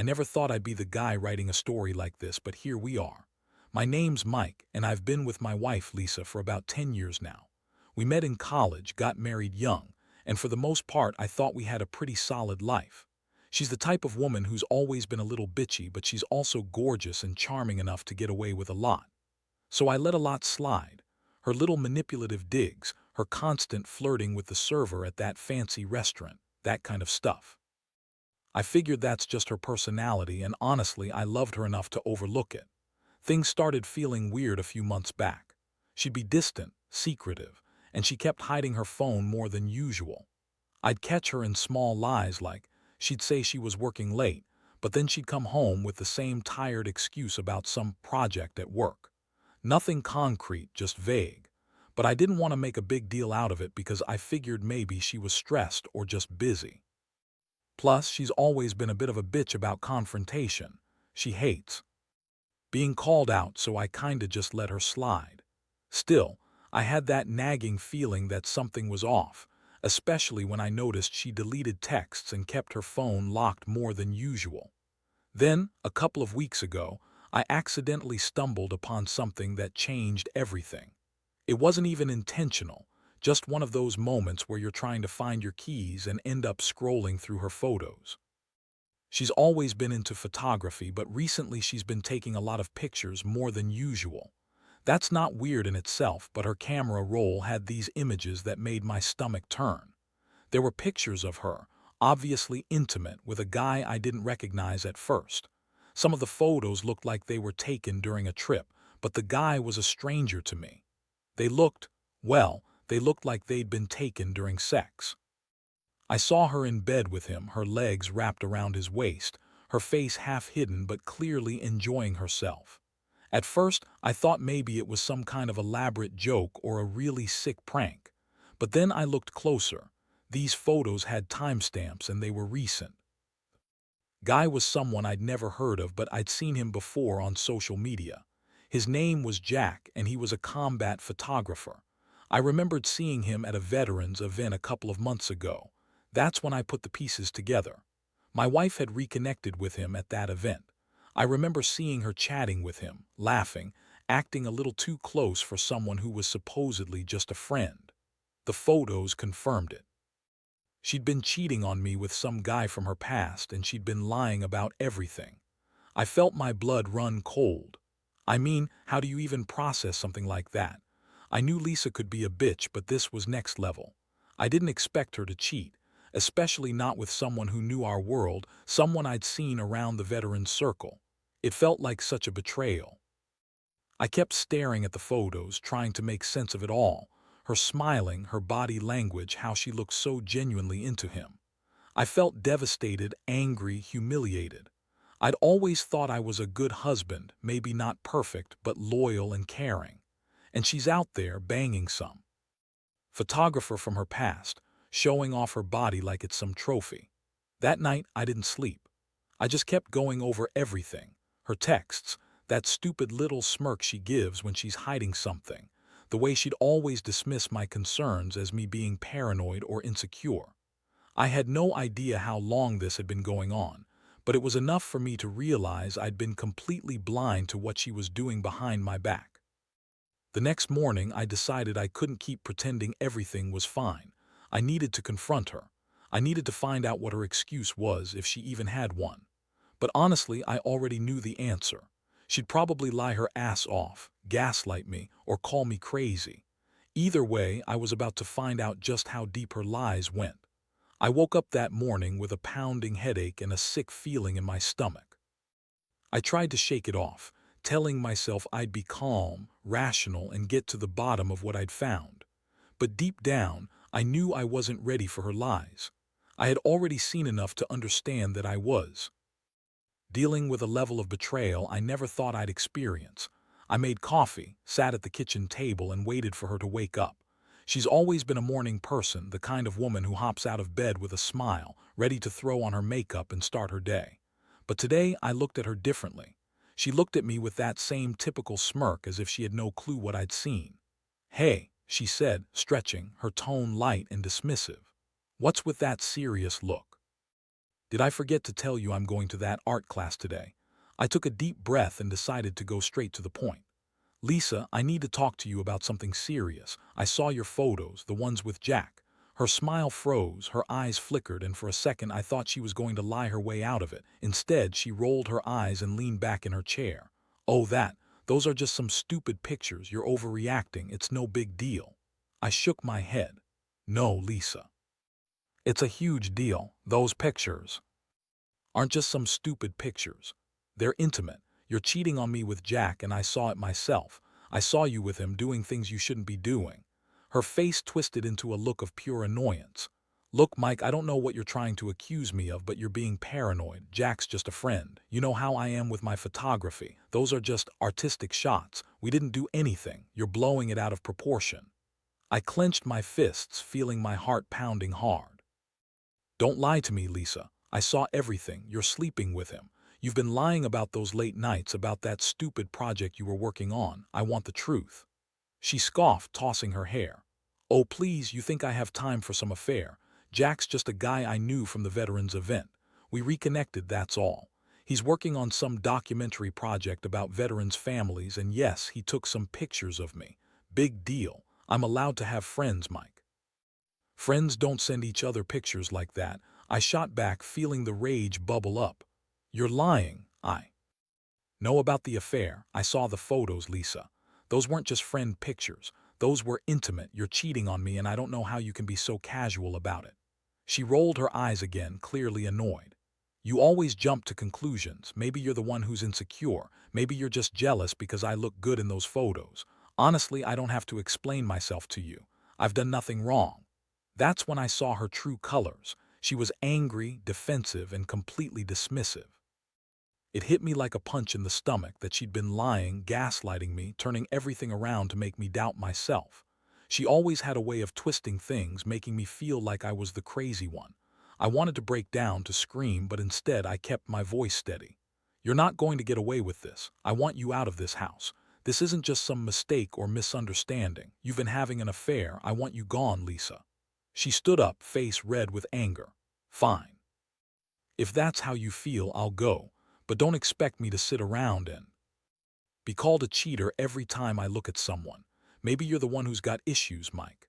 never thought I'd be the guy writing a story like this, but here we are. My name's Mike, and I've been with my wife, Lisa, for about 10 years now. We met in college, got married young, and for the most part, I thought we had a pretty solid life. She's the type of woman who's always been a little bitchy, but she's also gorgeous and charming enough to get away with a lot. So I let a lot slide. Her little manipulative digs, her constant flirting with the server at that fancy restaurant, that kind of stuff. I figured that's just her personality, and honestly, I loved her enough to overlook it. Things started feeling weird a few months back. She'd be distant, secretive, and she kept hiding her phone more than usual. I'd catch her in small lies like she'd say she was working late, but then she'd come home with the same tired excuse about some project at work. Nothing concrete, just vague. But I didn't want to make a big deal out of it because I figured maybe she was stressed or just busy. Plus, she's always been a bit of a bitch about confrontation. She hates being called out, so I kinda just let her slide. Still, I had that nagging feeling that something was off, especially when I noticed she deleted texts and kept her phone locked more than usual. Then, a couple of weeks ago, I accidentally stumbled upon something that changed everything. It wasn't even intentional, just one of those moments where you're trying to find your keys and end up scrolling through her photos. She's always been into photography, but recently she's been taking a lot of pictures more than usual. That's not weird in itself, but her camera roll had these images that made my stomach turn. There were pictures of her, obviously intimate, with a guy I didn't recognize at first. Some of the photos looked like they were taken during a trip, but the guy was a stranger to me. They looked, well, they looked like they'd been taken during sex. I saw her in bed with him, her legs wrapped around his waist, her face half hidden but clearly enjoying herself. At first, I thought maybe it was some kind of elaborate joke or a really sick prank. But then I looked closer. These photos had timestamps and they were recent. Guy was someone I'd never heard of, but I'd seen him before on social media. His name was Jack, and he was a combat photographer. I remembered seeing him at a veterans event a couple of months ago. That's when I put the pieces together. My wife had reconnected with him at that event. I remember seeing her chatting with him, laughing, acting a little too close for someone who was supposedly just a friend. The photos confirmed it. She'd been cheating on me with some guy from her past, and she'd been lying about everything. I felt my blood run cold. I mean, how do you even process something like that? I knew Lisa could be a bitch, but this was next level. I didn't expect her to cheat, especially not with someone who knew our world, someone I'd seen around the veterans circle. It felt like such a betrayal. I kept staring at the photos, trying to make sense of it all. Her smiling, her body language, how she looked so genuinely into him. I felt devastated, angry, humiliated. I'd always thought I was a good husband, maybe not perfect, but loyal and caring. And she's out there banging some photographer from her past, showing off her body like it's some trophy. That night, I didn't sleep. I just kept going over everything. Her texts, that stupid little smirk she gives when she's hiding something, the way she'd always dismiss my concerns as me being paranoid or insecure. I had no idea how long this had been going on, but it was enough for me to realize I'd been completely blind to what she was doing behind my back. The next morning, I decided I couldn't keep pretending everything was fine. I needed to confront her. I needed to find out what her excuse was, if she even had one. But honestly, I already knew the answer. She'd probably lie her ass off, gaslight me, or call me crazy. Either way, I was about to find out just how deep her lies went. I woke up that morning with a pounding headache and a sick feeling in my stomach. I tried to shake it off, telling myself I'd be calm, rational, and get to the bottom of what I'd found. But deep down, I knew I wasn't ready for her lies. I had already seen enough to understand that I was dealing with a level of betrayal I never thought I'd experience. I made coffee, sat at the kitchen table, and waited for her to wake up. She's always been a morning person, the kind of woman who hops out of bed with a smile, ready to throw on her makeup and start her day. But today I looked at her differently. She looked at me with that same typical smirk, as if she had no clue what I'd seen. "Hey," she said, stretching, her tone light and dismissive. "What's with that serious look?" Did I forget to tell you I'm going to that art class today? I took a deep breath and decided to go straight to the point. Lisa, I need to talk to you about something serious. I saw your photos, the ones with Jack. Her smile froze, her eyes flickered, and for a second I thought she was going to lie her way out of it. Instead, she rolled her eyes and leaned back in her chair. Oh, those are just some stupid pictures. You're overreacting. It's no big deal. I shook my head. No, Lisa. It's a huge deal. Those pictures aren't just some stupid pictures. They're intimate. You're cheating on me with Jack, and I saw it myself. I saw you with him doing things you shouldn't be doing. Her face twisted into a look of pure annoyance. Look, Mike, I don't know what you're trying to accuse me of, but you're being paranoid. Jack's just a friend. You know how I am with my photography. Those are just artistic shots. We didn't do anything. You're blowing it out of proportion. I clenched my fists, feeling my heart pounding hard. Don't lie to me, Lisa. I saw everything. You're sleeping with him. You've been lying about those late nights, about that stupid project you were working on. I want the truth. She scoffed, tossing her hair. Oh, please, you think I have time for some affair? Jack's just a guy I knew from the veterans event. We reconnected, that's all. He's working on some documentary project about veterans' families, and yes, he took some pictures of me. Big deal. I'm allowed to have friends, Mike. Friends don't send each other pictures like that. I shot back, feeling the rage bubble up. You're lying. I know about the affair. I saw the photos, Lisa. Those weren't just friend pictures. Those were intimate. You're cheating on me, and I don't know how you can be so casual about it. She rolled her eyes again, clearly annoyed. You always jump to conclusions. Maybe you're the one who's insecure. Maybe you're just jealous because I look good in those photos. Honestly, I don't have to explain myself to you. I've done nothing wrong. That's when I saw her true colors. She was angry, defensive, and completely dismissive. It hit me like a punch in the stomach that she'd been lying, gaslighting me, turning everything around to make me doubt myself. She always had a way of twisting things, making me feel like I was the crazy one. I wanted to break down, to scream, but instead I kept my voice steady. You're not going to get away with this. I want you out of this house. This isn't just some mistake or misunderstanding. You've been having an affair. I want you gone, Lisa. She stood up, face red with anger. Fine. If that's how you feel, I'll go. But don't expect me to sit around and be called a cheater every time I look at someone. Maybe you're the one who's got issues, Mike.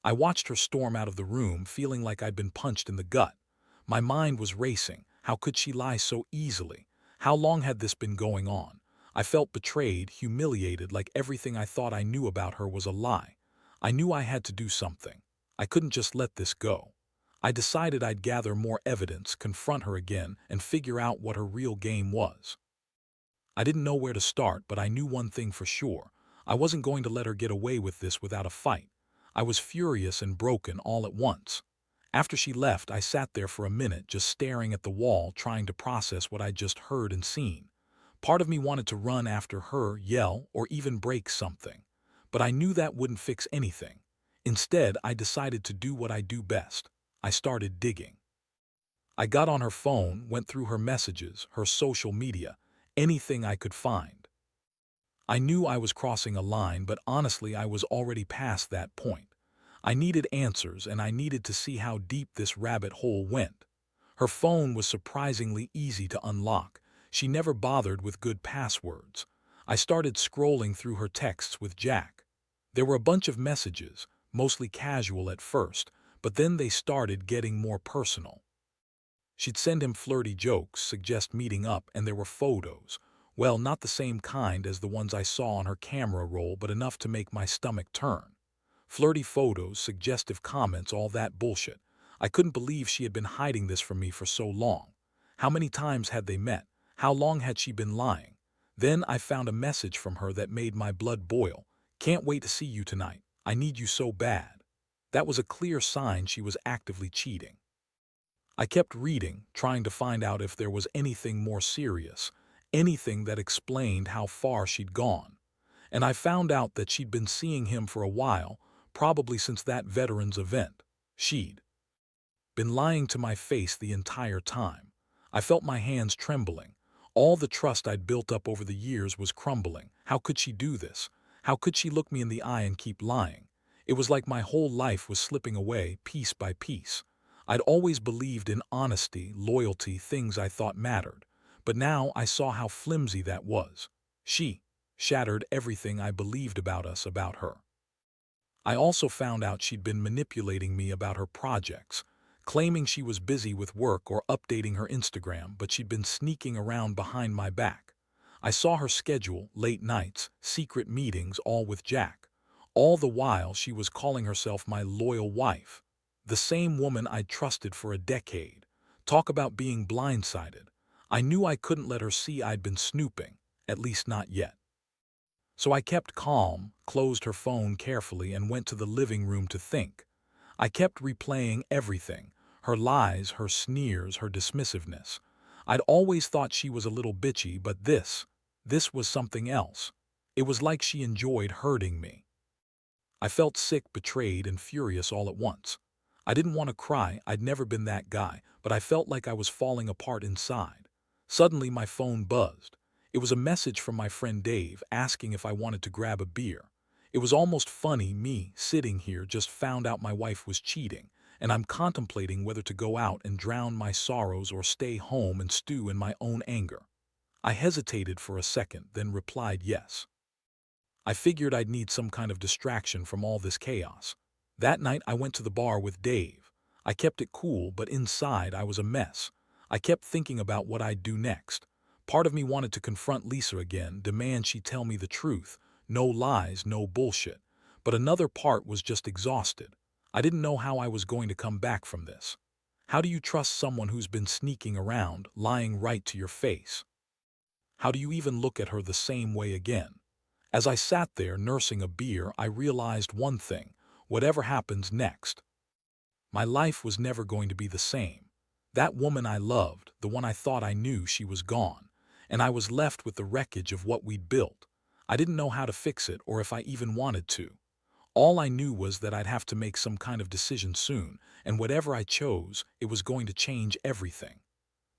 I watched her storm out of the room, feeling like I'd been punched in the gut. My mind was racing. How could she lie so easily? How long had this been going on? I felt betrayed, humiliated, like everything I thought I knew about her was a lie. I knew I had to do something. I couldn't just let this go. I decided I'd gather more evidence, confront her again, and figure out what her real game was. I didn't know where to start, but I knew one thing for sure. I wasn't going to let her get away with this without a fight. I was furious and broken all at once. After she left, I sat there for a minute, just staring at the wall, trying to process what I'd just heard and seen. Part of me wanted to run after her, yell, or even break something. But I knew that wouldn't fix anything. Instead, I decided to do what I do best. I started digging. I got on her phone, went through her messages, her social media, anything I could find. I knew I was crossing a line, but honestly, I was already past that point. I needed answers, and I needed to see how deep this rabbit hole went. Her phone was surprisingly easy to unlock. She never bothered with good passwords. I started scrolling through her texts with Jack. There were a bunch of messages, mostly casual at first, but then they started getting more personal. She'd send him flirty jokes, suggest meeting up, and there were photos. Well, not the same kind as the ones I saw on her camera roll, but enough to make my stomach turn. Flirty photos, suggestive comments, all that bullshit. I couldn't believe she had been hiding this from me for so long. How many times had they met? How long had she been lying? Then I found a message from her that made my blood boil. Can't wait to see you tonight. I need you so bad. That was a clear sign she was actively cheating. I kept reading, trying to find out if there was anything more serious, anything that explained how far she'd gone. And I found out that she'd been seeing him for a while, probably since that veterans event. She'd been lying to my face the entire time. I felt my hands trembling. All the trust I'd built up over the years was crumbling. How could she do this? How could she look me in the eye and keep lying? It was like my whole life was slipping away, piece by piece. I'd always believed in honesty, loyalty, things I thought mattered. But now I saw how flimsy that was. She shattered everything I believed about us, about her. I also found out she'd been manipulating me about her projects, claiming she was busy with work or updating her Instagram, but she'd been sneaking around behind my back. I saw her schedule, late nights, secret meetings, all with Jack. All the while she was calling herself my loyal wife. The same woman I'd trusted for a decade. Talk about being blindsided. I knew I couldn't let her see I'd been snooping, at least not yet. So I kept calm, closed her phone carefully, and went to the living room to think. I kept replaying everything, her lies, her sneers, her dismissiveness. I'd always thought she was a little bitchy, but this was something else. It was like she enjoyed hurting me. I felt sick, betrayed, and furious all at once. I didn't want to cry, I'd never been that guy, but I felt like I was falling apart inside. Suddenly my phone buzzed. It was a message from my friend Dave asking if I wanted to grab a beer. It was almost funny, me, sitting here, just found out my wife was cheating, and I'm contemplating whether to go out and drown my sorrows or stay home and stew in my own anger. I hesitated for a second, then replied yes. I figured I'd need some kind of distraction from all this chaos. That night I went to the bar with Dave. I kept it cool, but inside I was a mess. I kept thinking about what I'd do next. Part of me wanted to confront Lisa again, demand she tell me the truth. No lies, no bullshit. But another part was just exhausted. I didn't know how I was going to come back from this. How do you trust someone who's been sneaking around, lying right to your face? How do you even look at her the same way again? As I sat there nursing a beer, I realized one thing: whatever happens next, my life was never going to be the same. That woman I loved, the one I thought I knew, she was gone, and I was left with the wreckage of what we'd built. I didn't know how to fix it or if I even wanted to. All I knew was that I'd have to make some kind of decision soon, and whatever I chose, it was going to change everything.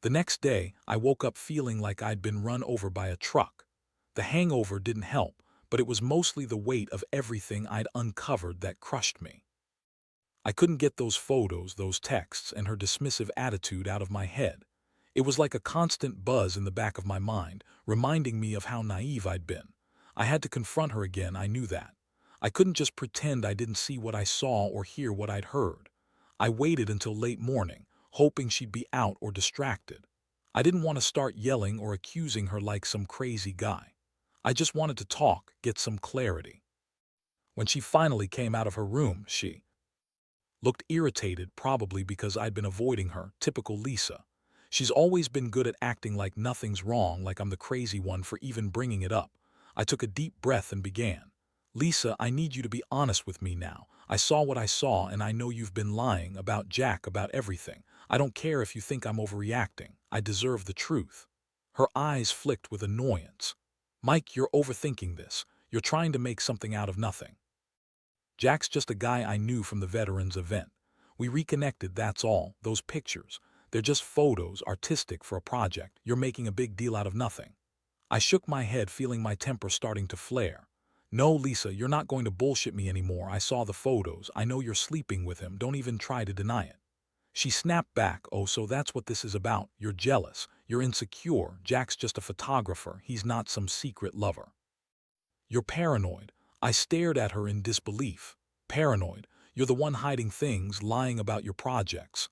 The next day, I woke up feeling like I'd been run over by a truck. The hangover didn't help, but it was mostly the weight of everything I'd uncovered that crushed me. I couldn't get those photos, those texts, and her dismissive attitude out of my head. It was like a constant buzz in the back of my mind, reminding me of how naive I'd been. I had to confront her again, I knew that. I couldn't just pretend I didn't see what I saw or hear what I'd heard. I waited until late morning, hoping she'd be out or distracted. I didn't want to start yelling or accusing her like some crazy guy. I just wanted to talk, get some clarity. When she finally came out of her room, she looked irritated, probably because I'd been avoiding her. Typical Lisa. She's always been good at acting like nothing's wrong, like I'm the crazy one for even bringing it up. I took a deep breath and began. Lisa, I need you to be honest with me now. I saw what I saw, and I know you've been lying about Jack, about everything. I don't care if you think I'm overreacting. I deserve the truth. Her eyes flicked with annoyance. Mike, you're overthinking this. You're trying to make something out of nothing. Jack's just a guy I knew from the veterans event. We reconnected, that's all. Those pictures, they're just photos, artistic for a project. You're making a big deal out of nothing. I shook my head, feeling my temper starting to flare. No, Lisa, you're not going to bullshit me anymore. I saw the photos. I know you're sleeping with him. Don't even try to deny it. She snapped back. Oh, so that's what this is about. You're jealous. You're insecure. Jack's just a photographer. He's not some secret lover. You're paranoid. I stared at her in disbelief. Paranoid? You're the one hiding things, lying about your projects,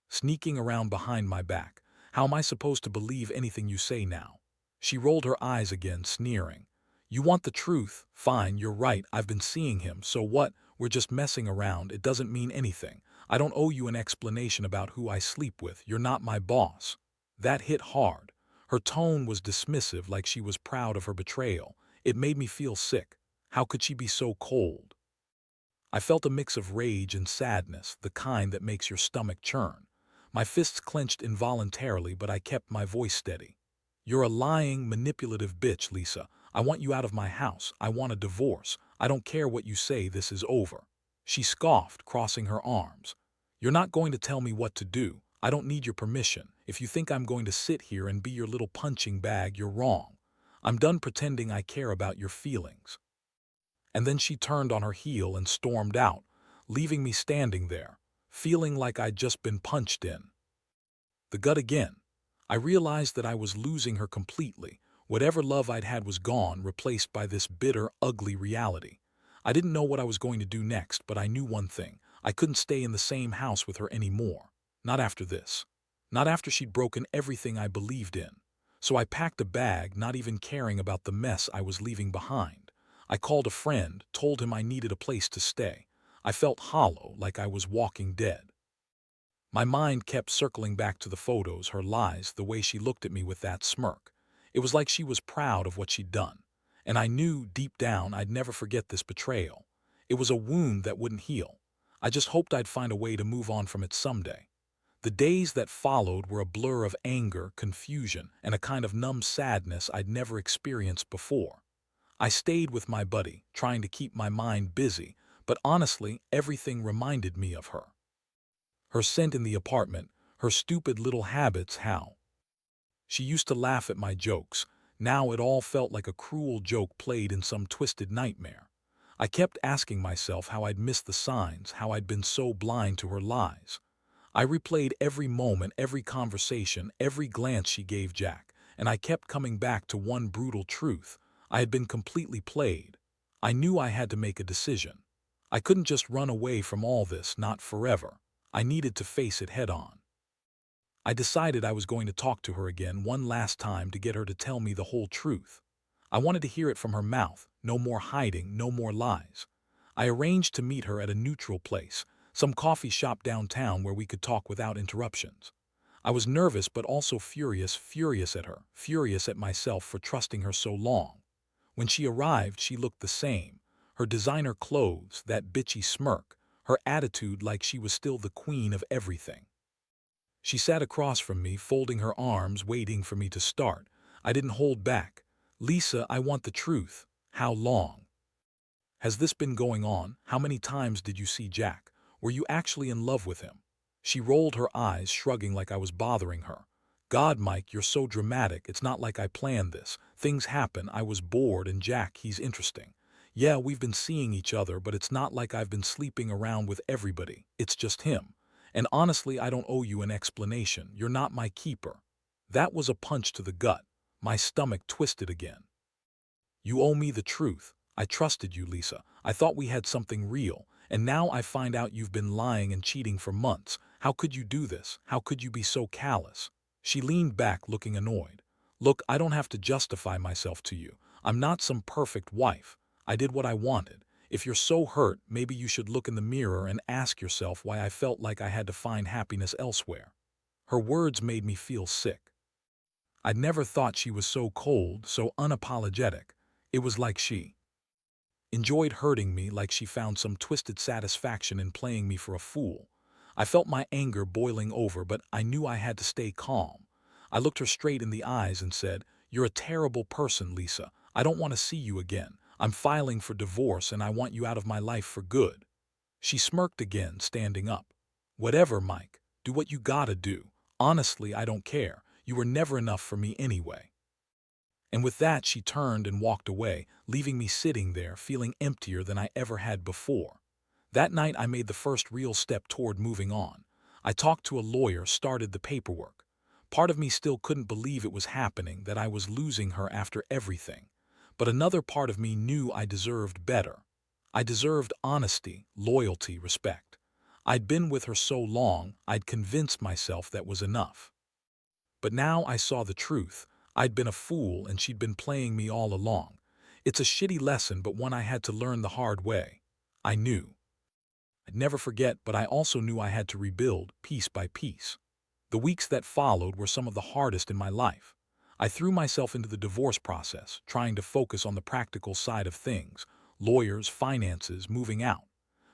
sneaking around behind my back. How am I supposed to believe anything you say now? She rolled her eyes again, sneering. You want the truth? Fine, you're right. I've been seeing him. So what? We're just messing around. It doesn't mean anything. I don't owe you an explanation about who I sleep with. You're not my boss. That hit hard. Her tone was dismissive, like she was proud of her betrayal. It made me feel sick. How could she be so cold? I felt a mix of rage and sadness, the kind that makes your stomach churn. My fists clenched involuntarily, but I kept my voice steady. You're a lying, manipulative bitch, Lisa. I want you out of my house. I want a divorce. I don't care what you say, this is over. She scoffed, crossing her arms. You're not going to tell me what to do. I don't need your permission. If you think I'm going to sit here and be your little punching bag, you're wrong. I'm done pretending I care about your feelings. And then she turned on her heel and stormed out, leaving me standing there, feeling like I'd just been punched in the gut again. I realized that I was losing her completely. Whatever love I'd had was gone, replaced by this bitter, ugly reality. I didn't know what I was going to do next, but I knew one thing. I couldn't stay in the same house with her anymore. Not after this. Not after she'd broken everything I believed in. So I packed a bag, not even caring about the mess I was leaving behind. I called a friend, told him I needed a place to stay. I felt hollow, like I was walking dead. My mind kept circling back to the photos, her lies, the way she looked at me with that smirk. It was like she was proud of what she'd done. And I knew, deep down, I'd never forget this betrayal. It was a wound that wouldn't heal. I just hoped I'd find a way to move on from it someday. The days that followed were a blur of anger, confusion, and a kind of numb sadness I'd never experienced before. I stayed with my buddy, trying to keep my mind busy, but honestly, everything reminded me of her. Her scent in the apartment, her stupid little habits, how she used to laugh at my jokes. Now it all felt like a cruel joke played in some twisted nightmare. I kept asking myself how I'd missed the signs, how I'd been so blind to her lies. I replayed every moment, every conversation, every glance she gave Jack, and I kept coming back to one brutal truth. I had been completely played. I knew I had to make a decision. I couldn't just run away from all this, not forever. I needed to face it head on. I decided I was going to talk to her again one last time to get her to tell me the whole truth. I wanted to hear it from her mouth, no more hiding, no more lies. I arranged to meet her at a neutral place, some coffee shop downtown where we could talk without interruptions. I was nervous but also furious at her, furious at myself for trusting her so long. When she arrived, she looked the same. Her designer clothes, that bitchy smirk, her attitude like she was still the queen of everything. She sat across from me, folding her arms, waiting for me to start. I didn't hold back. "Lisa, I want the truth. How long has this been going on? How many times did you see Jack? Were you actually in love with him?" She rolled her eyes, shrugging like I was bothering her. "God, Mike, you're so dramatic. It's not like I planned this. Things happen. I was bored, and Jack, he's interesting. Yeah, we've been seeing each other, but it's not like I've been sleeping around with everybody. It's just him. And honestly, I don't owe you an explanation. You're not my keeper." That was a punch to the gut. My stomach twisted again. "You owe me the truth. I trusted you, Lisa. I thought we had something real. And now I find out you've been lying and cheating for months. How could you do this? How could you be so callous?" She leaned back, looking annoyed. "Look, I don't have to justify myself to you. I'm not some perfect wife. I did what I wanted. If you're so hurt, maybe you should look in the mirror and ask yourself why I felt like I had to find happiness elsewhere." Her words made me feel sick. I'd never thought she was so cold, so unapologetic. It was like she enjoyed hurting me, like she found some twisted satisfaction in playing me for a fool. I felt my anger boiling over, but I knew I had to stay calm. I looked her straight in the eyes and said, "You're a terrible person, Lisa. I don't want to see you again. I'm filing for divorce and I want you out of my life for good." She smirked again, standing up. "Whatever, Mike. Do what you gotta do. Honestly, I don't care. You were never enough for me anyway." And with that, she turned and walked away, leaving me sitting there, feeling emptier than I ever had before. That night, I made the first real step toward moving on. I talked to a lawyer, started the paperwork. Part of me still couldn't believe it was happening, that I was losing her after everything. But another part of me knew I deserved better. I deserved honesty, loyalty, respect. I'd been with her so long, I'd convinced myself that was enough. But now I saw the truth. I'd been a fool and she'd been playing me all along. It's a shitty lesson, but one I had to learn the hard way. I knew I'd never forget, but I also knew I had to rebuild, piece by piece. The weeks that followed were some of the hardest in my life. I threw myself into the divorce process, trying to focus on the practical side of things, lawyers, finances, moving out.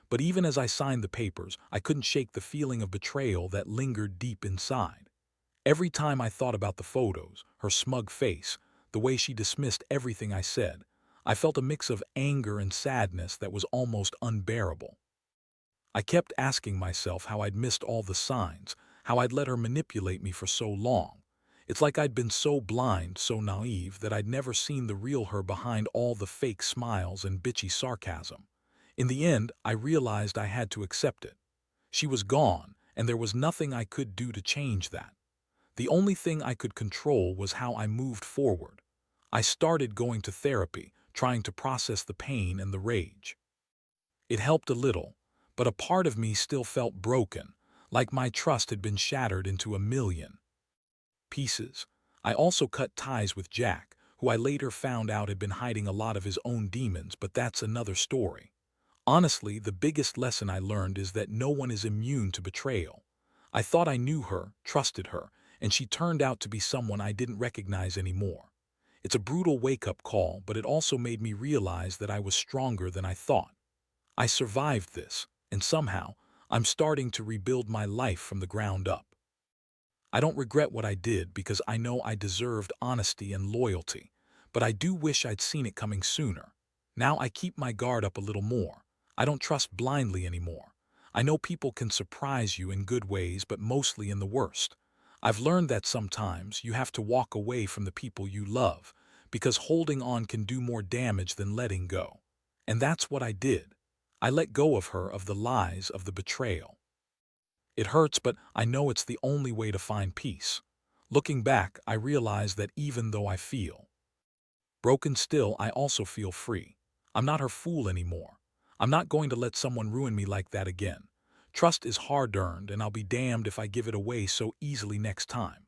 But even as I signed the papers, I couldn't shake the feeling of betrayal that lingered deep inside. Every time I thought about the photos, her smug face, the way she dismissed everything I said, I felt a mix of anger and sadness that was almost unbearable. I kept asking myself how I'd missed all the signs, how I'd let her manipulate me for so long. It's like I'd been so blind, so naive, that I'd never seen the real her behind all the fake smiles and bitchy sarcasm. In the end, I realized I had to accept it. She was gone, and there was nothing I could do to change that. The only thing I could control was how I moved forward. I started going to therapy, trying to process the pain and the rage. It helped a little, but a part of me still felt broken, like my trust had been shattered into a million pieces. I also cut ties with Jack, who I later found out had been hiding a lot of his own demons, but that's another story. Honestly, the biggest lesson I learned is that no one is immune to betrayal. I thought I knew her, trusted her, and she turned out to be someone I didn't recognize anymore. It's a brutal wake-up call, but it also made me realize that I was stronger than I thought. I survived this, and somehow, I'm starting to rebuild my life from the ground up. I don't regret what I did because I know I deserved honesty and loyalty, but I do wish I'd seen it coming sooner. Now I keep my guard up a little more. I don't trust blindly anymore. I know people can surprise you in good ways, but mostly in the worst. I've learned that sometimes you have to walk away from the people you love, because holding on can do more damage than letting go. And that's what I did. I let go of her, of the lies, of the betrayal. It hurts, but I know it's the only way to find peace. Looking back, I realize that even though I feel broken still, I also feel free. I'm not her fool anymore. I'm not going to let someone ruin me like that again. Trust is hard-earned, and I'll be damned if I give it away so easily next time.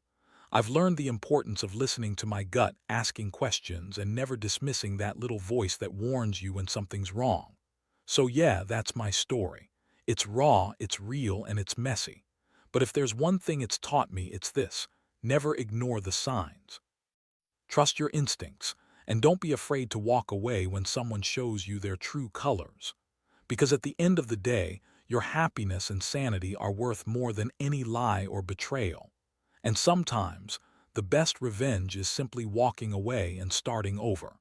I've learned the importance of listening to my gut, asking questions, and never dismissing that little voice that warns you when something's wrong. So yeah, that's my story. It's raw, it's real, and it's messy. But if there's one thing it's taught me, it's this: never ignore the signs. Trust your instincts, and don't be afraid to walk away when someone shows you their true colors. Because at the end of the day, your happiness and sanity are worth more than any lie or betrayal. And sometimes, the best revenge is simply walking away and starting over.